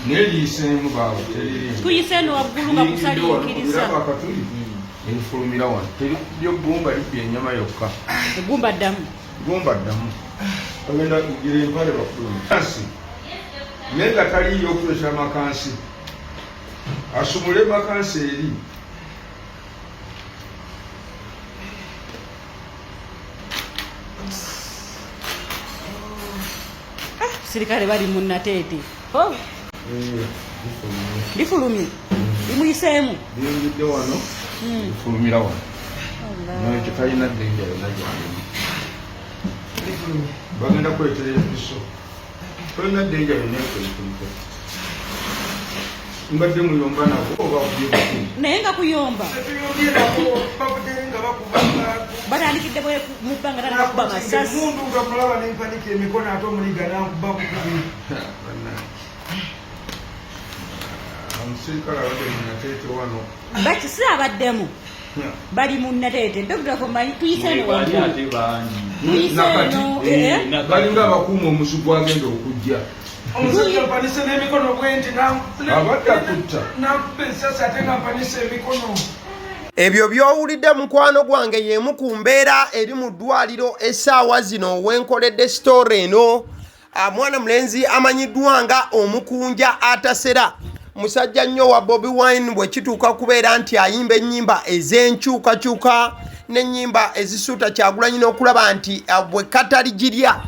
Neliisemu baba teriri. Tuyiseno waggulu nga kusaliikiriza. Enfulumira wano. Teribyo gumba libye ennyama yokka. Gumba ddamu. Gumba ddamu. Ogenda kugira empale bakulu. Kansi. Naye nga taliyo okulesa makansi. Asumule makansi eri. Sirikale bali munnateete. Oh. Difulumye. Dimuyiseemu. Dingidde wano. Difulumira wano. Naye kitalina ddenja yonna gyalimu. Difulumye. Bagenda kweterera episo. Tolina ddenja yonna ekwekuliko. Mbadde muyomba nabo oba kubyebakulu. Naye nga kuyomba. Tuyombye nabo bakudde nga bakubanga. Batandikidde bwe mu bbanga nakuba amasasi. Mundu nga mulaba n'empanika emikono ate omuliga n'akuba bukubi. Omusirikale abadde munnateete wano. Baki si abaddemu. Bali munnateete. Dr. Komanyi tuyiseno waggulu. Tuyiseno. Balinga abakuuma omusu gwagenda okujja. Omusajja mpanise n'emikono bwenti abadde akutta. n'akuba ensasi ate nga mpanise emikono. Ebyo by'owulidde mukwano gwange y'emu ku mbeera eri mu ddwaliro essaawa zino wenkoledde story eno. Mwana mulenzi amanyiddwa nga Omukunja Atasera, musajja nnyo wa Bobi Wine bwe kituuka kubeera nti ayimba ennyimba ez'enkyukakyuka n'ennyimba ezisuuta Kyagulanyi n'okulaba nti bwe kataligirya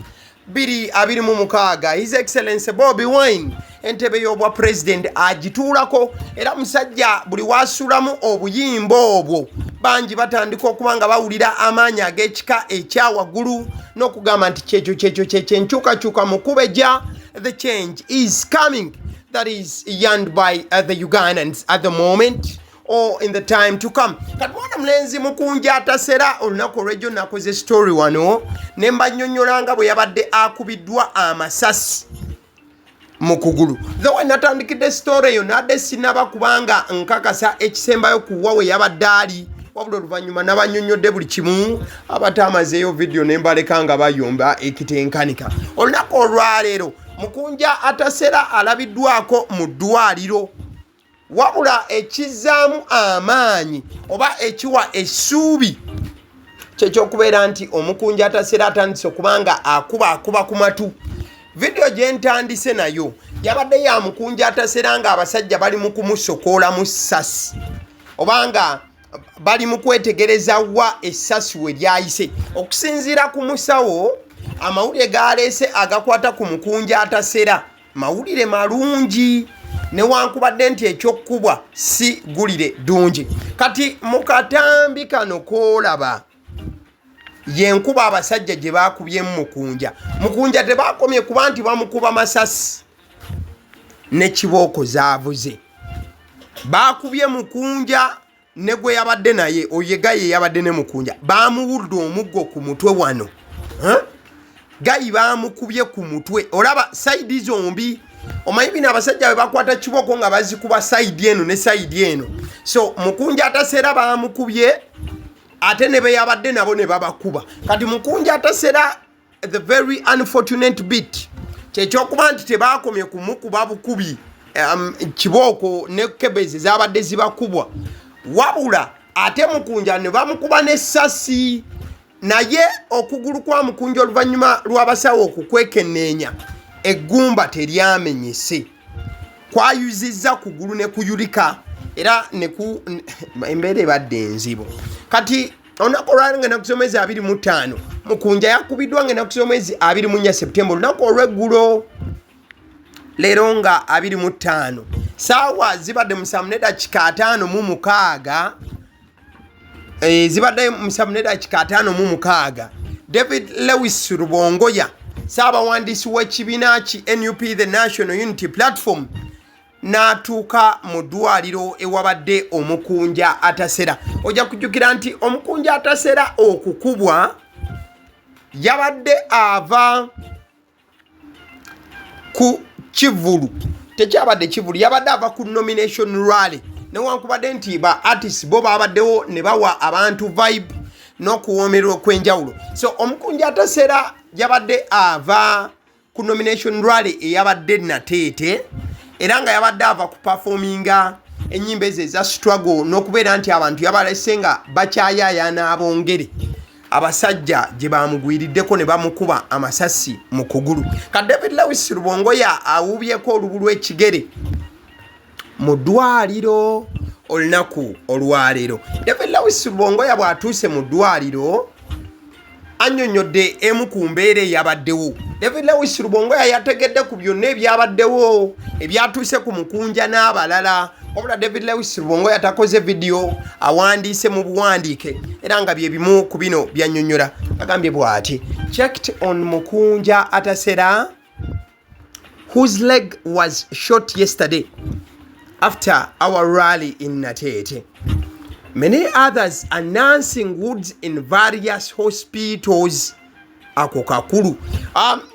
2026 His Excellency Bobi Wine entebe y'obwa president agituulako, era musajja buli wasulamu obuyimba obwo bangi batandika okuba nga bawulira amaanyi ag'ekika ekyawaggulu n'okugamba nti kyekyo enkyukakyuka mukubeja. The change is coming that is yearned by the Ugandans at the moment or in the time to come. Kati mwana mulenzi Mukunja Atasera olunaku olw'ejjo nakoze story wano ne mbannyonnyola nga bwe yabadde akubiddwa amasasi mu kugulu. Though natandikidde story eyo nadde sinaba kubanga nkakasa ekisembayo kuwa we yabadde ali, wabula oluvannyuma n'abannyonnyodde buli kimu abatamazeeyo video ne mbaleka nga bayomba ekitenkanika. Olunaku olwaleero Mukunja Atasera alabiddwako mu ddwaliro, wabula ekizaamu amaanyi oba ekiwa essuubi kyekyokubeera nti Omukunja Atasera atandise okubanga akuba ku matu. Video gye ntandise nayo yabadde ya Mukunja Atasera nga abasajja bali mu kumusokoola mu ssasi obanga bali mu kwetegereza wa essasi we lyayise. Okusinziira ku musawo, amawulire galeese agakwata ku Mukunja Atasera mawulire malungi, newankubadde nti ekyokkubwa si gulire ddungi. Kati mu katambi kano koolaba yenkuba abasajja gye bakubyemu Mukunja tebakomye kuba nti bamukuba masasi ne kibooko zaavuze. Bakubye Mukunja ne gwe yabadde naye oye Gayi yabadde ne Mukunja bamuwudde omuggo ku mutwe wano. Gayi bamukubye ku mutwe, olaba sayidi zombi. Omanyi bino abasajja bwe bakwata kibooko nga bazikuba sayidi eno ne sayidi eno. So Mukunja Atasera bamukubye ate ne be yabadde nabo ne babakuba. Kati Mukunja Atasera, the very unfortunate bit kyekyokuba nti tebakomye kumukuba bukubi kibooko ne kebezi zabadde zibakubwa, wabula ate Mukunja ne bamukuba n'essasi. Naye okugulu kwa Mukunja oluvannyuma lw'abasawo okukwekenneenya eggumba teryamenyese, kwayuzizza kugulu ne kuyulika era embeera ebadde enzibu. Kati olunaku olwali nga ennaku z'omwezi 25 Mukunja yakubiddwa nga ennaku z'omwezi 24 Septemba, olunaku olw'eggulo. Leero nga 25 saawa zibadde 7:56 zibadde 7:56 David Lewis Rubongoya, Saabawandiisi w'ekibiina ki NUP the National Unity Platform, n'atuuka mu ddwaliro ewabadde Omukunja Atasera. Ojja kujjukira nti Omukunja Atasera okukubwa yabadde ava ku Kivulu, tekyabadde Kivulu, yabadde ava ku nomination rally, newankubadde nti ba artists bo babaddewo ne bawa abantu vibe n'okuwoomerwa okwenjawulo. So Omukunja Atasera yabadde ava ku nomination rally eyabadde Nateete, era nga yabadde ava ku performinga ennyimba ezo eza struggle n'okubeera nti abantu yabalese nga bakyayayaana abongere abasajja gye bamugwiriddeko ne bamukuba amasasi mu kugulu. Ka David Lewis Rubongoya awubyeko olubu lw'ekigere mu ddwaliro olunaku olwaleero. David Lewis Rubongoya bw'atuuse mu ddwaliro annyonnyodde emu ku mbeera eyabaddewo. David Lewis Rubongoya yategedde ku byonna ebyabaddewo ebyatuuse ku Mukunja n'abalala. Wabula David Lewis Rubongoya takoze video awandiise mu buwandiike era nga bye bimu ku bino byannyonnyola. Agambye bw'ati: checked on Mukunja Atasera, whose leg was shot yesterday after our rally in Natete. Many others are nursing woods in various hospitals. Ako kakulu.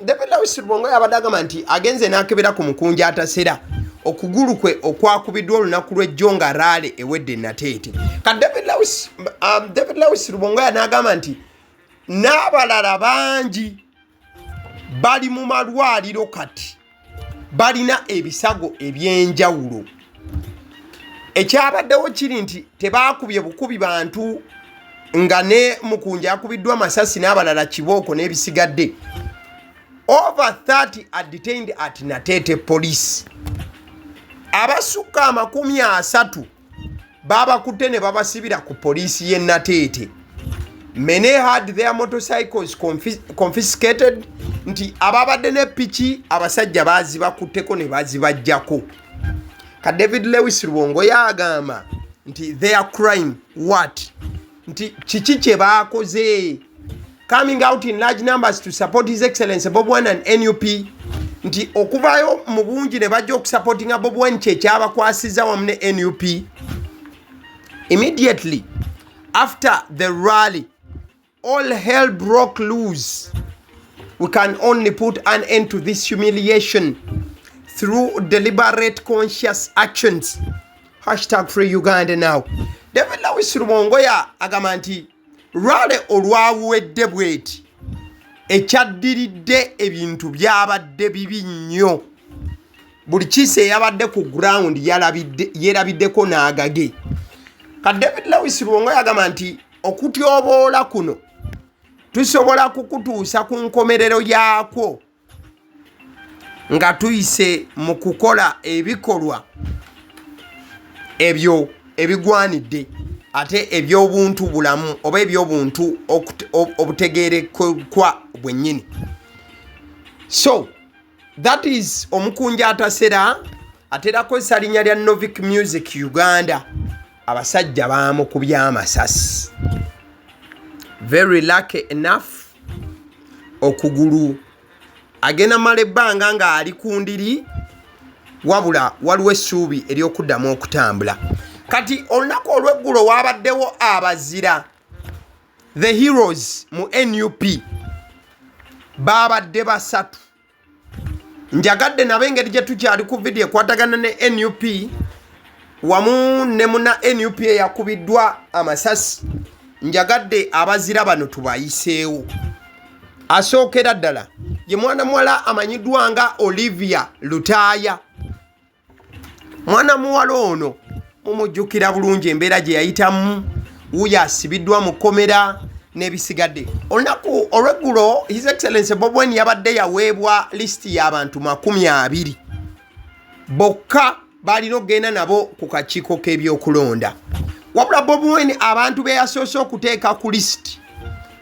David Lewis Rubongoya abadde agamba nti agenze n'akebera ku Mukunja Atasera okugulu kwe okwakubiddwa olunaku lw'ejjo nga rale ewedde Natete. Ka David Lewis Rubongoya n'agamba nti n'abalala bangi bali mu malwaliro kati balina ebisago eby'enjawulo. Ekyabaddewo kiri nti tebaakubye bukubi bantu nga ne Mukunja akubiddwa amasasi n'abalala kibooko n'ebisigadde. Over 30 are detained at Natete police. Abasukka 30 babakutte ne babasibira ku poliisi y'e Natete. Many had their motorcycles confiscated. Nti ababadde ne piki abasajja bazibakutteko ne bazibajjako. Ka David Lewis Rubongoya agamba nti their crime what? Nti kiki kye baakoze? Coming out in large numbers to support His Excellency Bobi Wine and NUP. Nti okuvaayo mu bungi ne bajja okusupportinga Bobi Wine kye kyabakwasiza wamu ne NUP. Immediately after the rally, all hell broke loose. We can only put an end to this humiliation through deliberate conscious actions. #Free Uganda now. David Lewis Rubongoya agamba nti rale olwawedde bweti ekyaddiridde ebintu byabadde bibi nnyo. Buli kise yabadde ku ground yerabiddeko n'agage. Ka David Lewis Rubongoya agamba nti okutyoboola kuno tusobola kukutuusa ku nkomerero yaakwo nga tuyise mu kukola ebikolwa ebyo ebigwanidde ate ebyobuntu bulamu oba ebyobuntu obutegeerekwa bwennyini. So that is Omukunja Atasera aterako essalinya lya Novic Music Uganda. Abasajja baamukubye amasasi. Very lucky enough okugulu agenda mala ebbanga nga ali ku ndiri wabula waliwo essuubi ery'okuddamu okutambula. Kati olunaku olw'eggulo waabaddewo abazira the heroes mu NUP baabadde basatu. Njagadde nabo engeri gye tukyali ku vidiyo ekwatagana ne NUP wamu ne muna NUP eyakubiddwa amasasi. Njagadde abazira bano tubayiseewo. Asookera ddala ye mwana muwala amanyiddwa nga Olivia Lutaaya. Mwana muwala ono mumujjukira bulungi embeera gye yayitamu, wuyo asibiddwa mu kkomera n'ebisigadde. Olunaku olw'eggulo His Excellency Bobi Wine yabadde yaweebwa lisiti y'abantu 20 bokka balina okugenda nabo ku kakiiko k'ebyokulonda. Wabula Bobi Wine abantu be yasoose okuteeka ku lisiti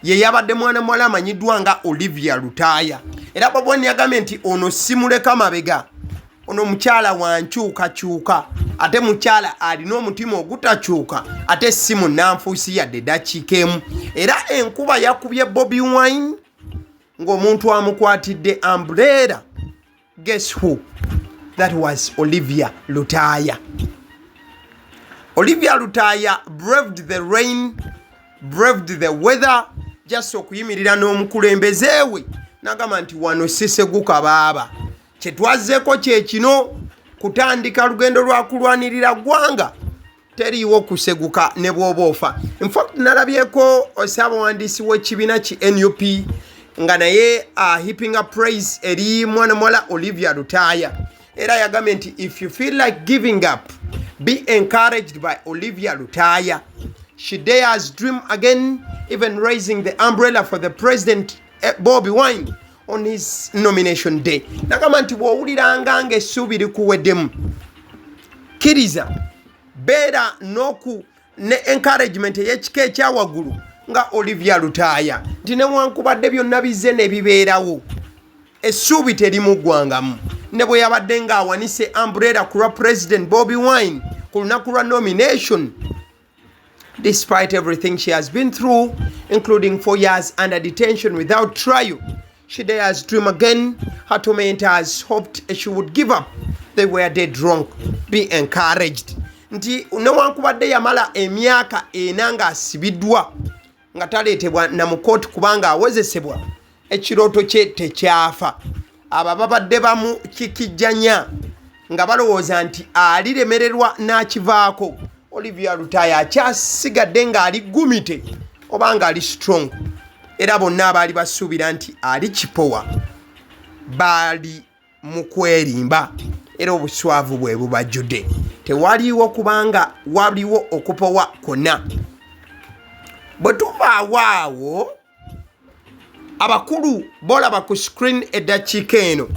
ye yabadde mwana muwala amanyiddwa nga Olivia Lutaaya. Era Bobi Wine yagambye nti ono simuleka mabega, ono mukyala wankyukakyuka, ate mukyala alina omutima ogutakyuka, ate si munnanfuusi yadde dakiika emu. Era enkuba yakubye Bobi Wine ng'omuntu amukwatidde umbrella. Guess who? That was Olivia Lutaaya. Olivia Lutaaya braved the rain, braved the weather, just okuyimirira n'omukulembeze we n'agamba nti wano siseguka baaba. Kye twazzeeko kye kino, kutandika lugendo lwa kulwanirira ggwanga, teriiwo kuseguka ne bw'oba ofa. In fact nalabyeko Ssaabawandiisi w'ekibiina ki NUP nga naye heaping up praise eri mwana muwala Olivia Lutaaya. era yagambye nti if you feel like giving up, be encouraged by Olivia Lutaaya. She dares dream again, even raising the umbrella for the president Bobi Wine on his nomination day. Nagamba nti bw'owuliranga ng'essuubi likuweddemu, kkiriza beera ne encouragement ey'ekika ekyawaggulu nga Olivia Lutaaya nti newankubadde byonna bizze ne bibeerawo, essuubi terimuggwangamu. Ne bwe yabadde ng'awanise umbrella ku lwa president Bobi Wine ku lunaku lwa nomination, despite everything she has been through, including 4 years under detention without trial, she dares dream again. Her tormentors hoped she would give up. They were dead wrong. Be encouraged. Nti newankubadde yamala emyaka 4 ng'asibiddwa nga taleetebwa na mu kooti kubanga awezesebwa, ekirooto kye tekyafa. Abo babadde bamukikijjanya nga balowooza nti aliremererwa n'akivaako. Olivia Lutaaya akyasigadde ng'ali gumite oba ng'ali strong, era bonna abaali basuubira nti ali kipowa baali mu kwerimba, era obuswavu bwe bubajjudde. Tewaliiwo kubanga waliwo okupowa kwonna. Bwe tuvaawo awo, abakulu bolaba ku screen eddakiika eno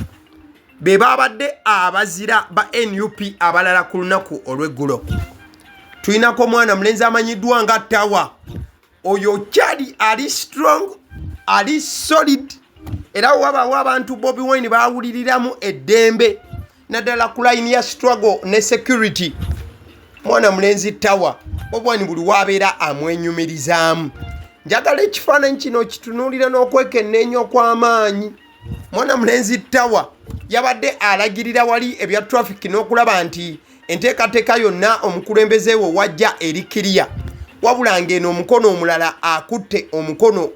be babadde abazira ba NUP abalala ku lunaku olw'eggulo. Tulinako omwana mulenzi amanyiddwa nga Tawa. Oyo kyali ali strong, ali solid, era wabaawo abantu Bobi Wine baawuliriramu eddembe naddala ku line ya struggle ne security. Mwana mulenzi Tawa Bobi Wine buli wabeera amwenyumirizaamu. Njagala ekifaananyi kino kitunuulira n'okwekenneenya okw'amaanyi. Mwana mulenzi Tawa yabadde alagirira wali ebya traffic n'okulaba nti enteekateeka yonna omukulembeze we wajja eri kiriya, wabula ng'eno omukono omulala akutte omukono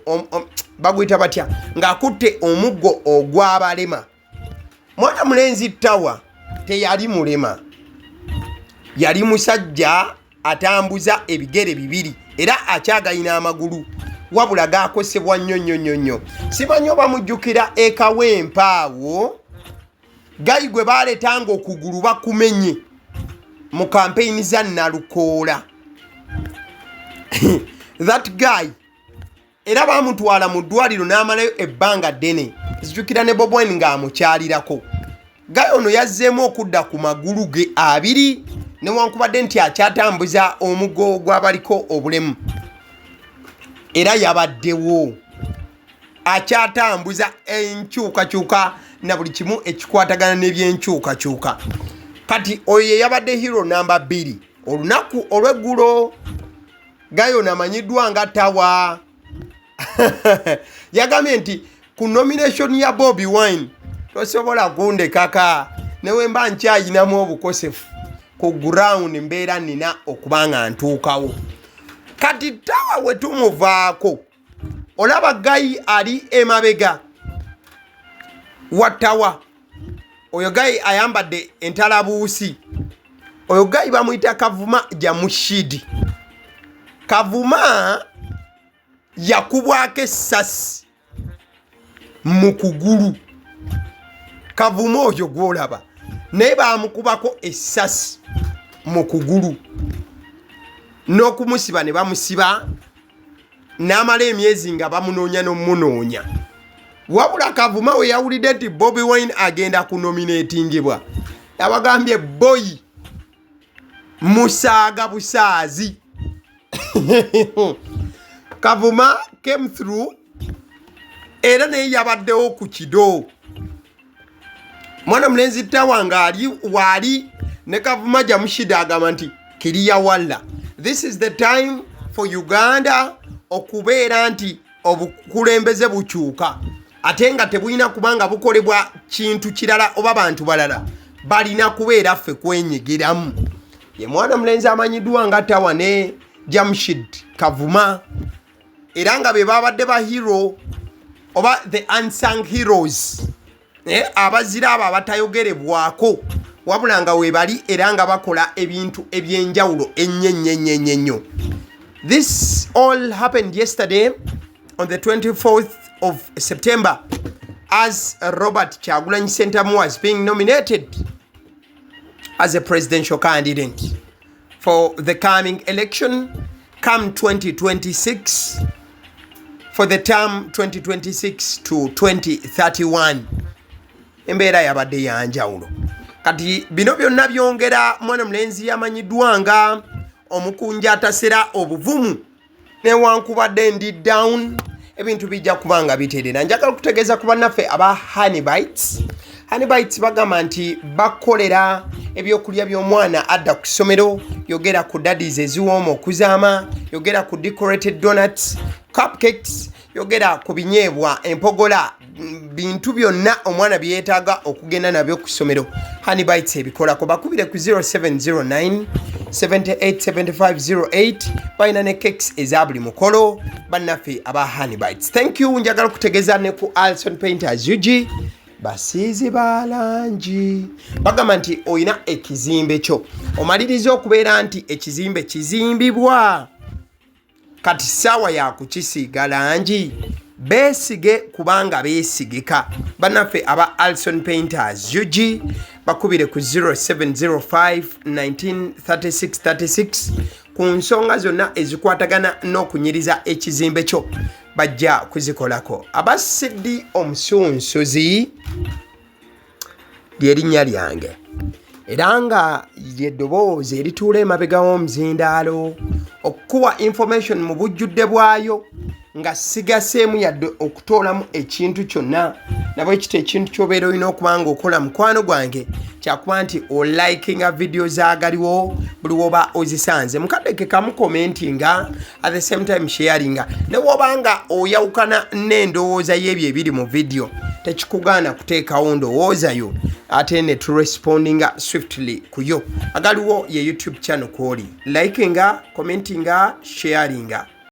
baguyita batya, ng'akutte omuggo ogw'abalema. Mwana mulenzi Tawa teyali mulema, yali musajja atambuza ebigere bibiri era akyagayina amagulu, wabula gaakosebwa nnyo. Simanyi oba mujjukira ekawempaawo gayi gwe baaleetanga okugulu bakumenye mu campaign za Nalukoola. That guy era baamutwala mu ddwaliro n'amalayo ebbanga ddene. Zijjukira ne Bobi Wine ng'amukyalirako. Guy ono yazzeemu okudda ku magulu ge abiri newankubadde nti akyatambuza omuggo gw'abaliko obulemu, era yabaddewo akyatambuza enkyukakyuka na buli kimu ekikwatagana n'ebyenkyukakyuka. Kati oyo ye yabadde hero namba 2 olunaku olw'eggulo. Guy ono amanyiddwa nga Tawa. Yagambye nti ku nomination ya Bobi Wine tosobola kundekaka newe mba nkyayinamu obukosefu ku ground mbeera nina okubanga ntuukawo. Kati Tawa we tumuvaako olaba Guy ali emabega wa Tawa. Oyo Guy ayambadde entalabuusi. Oyo Guy bamuyita Kavuma Jamushidi. Kavuma yakubwako essasi mu kugulu. Kavuma oyo gwolaba naye baamukubako essasi mu kugulu n'okumusiba ne bamusiba n'amala emyezi nga bamunoonya n'omunoonya. Wabula Kavuma we yawulidde nti Bobi Wine agenda kunominatingibwa yabagambye boyi musaaga busaazi. Kavuma came through era naye yabaddewo ku kido. Mwana mulenzi Tawa ng'ali waali ne Kavuma Jamushida agamba nti kiriya walla, this is the time for Uganda okubeera nti obukulembeze bukyuka ate nga tebulina kubanga bukolebwa kintu kirala oba bantu balala, balina kubeera ffe kwenyigiramu. Ye mwana mulenzi amanyiddwa nga Tawa ne Jamshid Kavuma era nga be babadde ba hero oba the unsung heroes, abazira abo abatayogerebwako wabula nga webali era nga bakola ebintu ebyenjawulo ennyo. This all happened yesterday on the 24th of September as Robert Kyagulanyi Ssentamu was being nominated as a presidential candidate for the coming election come 2026, for the term 2026 to 2031. Embeera yabadde yanjawulo. Kati bino byonna byongera mwana mulenzi yamanyiddwa nga Omukunja Atasera obuvumu newankubadde ndi down ebintu bijja kubanga biterera. Njagala kutegeeza ku bannaffe aba Honey Bites. Honey Bites bagamba nti bakolera ebyokulya by'omwana adda ku ssomero, yogera ku daddies eziwooma okuzaama, yogera ku decorated donuts, cupcakes, yogera ku binyeebwa, empogola, bintu byonna omwana bye yeetaaga okugenda nabyo ku ssomero. Honey Bites ebikolako. Bakubire ku 0709 787508 balina ne cakes eza buli mukolo bannaffe aba Honey Bites. Thank you. Njagala kutegeeza ne ku Alson Painters UG basiizi balangi bagamba nti oyina ekizimbe kyo omaliriza okubeera nti ekizimbe kizimbibwa kati ssaawa ya kukisiiga langi. Beesige kubanga beesigika. Bannaffe aba Alson Painters UG bakubire ku 0705 193636 ku nsonga zonna ezikwatagana n'okunyiriza ekizimbe kyo bajja kuzikolako. Aba Sidi Omusunsuzi lyerinnya lyange era nga lyeddoboozi erituula emabega w'omuzindaalo okukuwa information mu bujjudde bwayo nga sigaseemu yadde okutoolamu ekintu kyonna nabwe ekita ekintu ky'obeera olina okuba nga okola mukwano gwange kyakuba nti olikinga vidiyo zaagaliwo buli woba ozisanze mukaddeke kamu commentinga at the same time sharinga ne woba nga oyawukana n'endowooza y'ebyo ebiri mu vidiyo tekikugaana kuteekawo ndowoozayo ate ne turespondinga swiftly kuyo. Agaliwo ye YouTube channel kwoli likinga commentinga sharinga